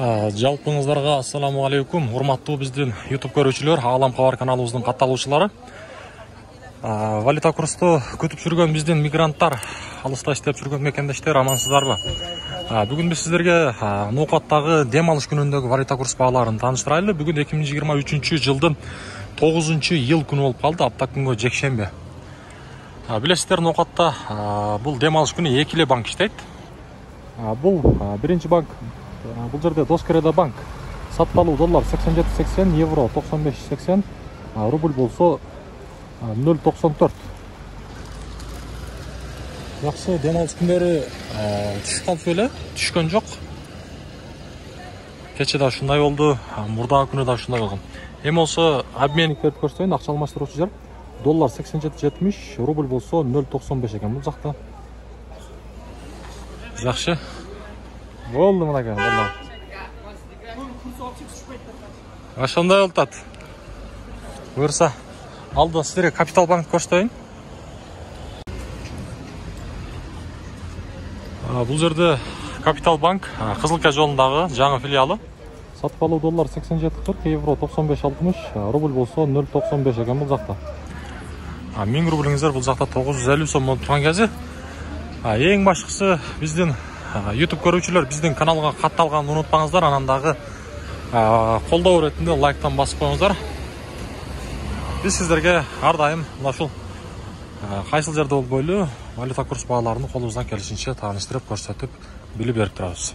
Жалпыңыздарга ассаламу алейкум, урматтуу биздин YouTube көрүүчүлөр, Алам Кабар каналыбыздын катталуучулары. Валюта курсту күтүп жүргөн биздин мигранттар, алыста иштеп жүргөн мекендештер, амансыздарбы? Бүгүн биз сиздерге Нукаттагы дем алыш күнүндөгү валюта курс бааларын тааныштырайлы. Бүгүн 2023 жылдын 9-iyыл күнү болуп калды, апта күнгө жекшембе. Билесиздер, Нукатта бул дем алыш күнү 2 эле банк иштейт. Бул биринчи банк, бул жерде Доскреда банк. Сатып алуу доллар 87.80, евро 95.80, рубль болсо 0.94. Жакшы, дем алыш күндөрү түшүп калып эле, түшкөн жок. Кече да ушундай болду, мурдагы күнү да ушундай болгон. Эми болсо обменниктерди көрсөтөйүн, акча алмаштыруучу жер. Доллар 87.70, рубль болсо 0.95 экен бул жакта. Жакшы. Болду мына экен, доллар. Ошондой болуп атат. Буюрса, алдыда сиздерге Капитал банк көрсөтөйүн. Бул жерде Капитал банк Кызылка жолундагы жаңы филиалы. Сатып алуу доллар 87.40, евро 95.60, рубль болсо 0.95 экен бул жакта. 1000 рублиңиздер бул жакта 950 сом болуп турган кези. Эң башкысы, биздин YouTube көрүүчүлөр биздин каналга катталганын унутпаңыздар, анан дагы колдоо иретинде лайктан басып коюңуздар. Биз сиздерге ар дайым ушул кайсыл жерде болбойлу валюта курс бааларын колубуздан келишинче тааныштырып, көрсөтүп, билип берип турабыз.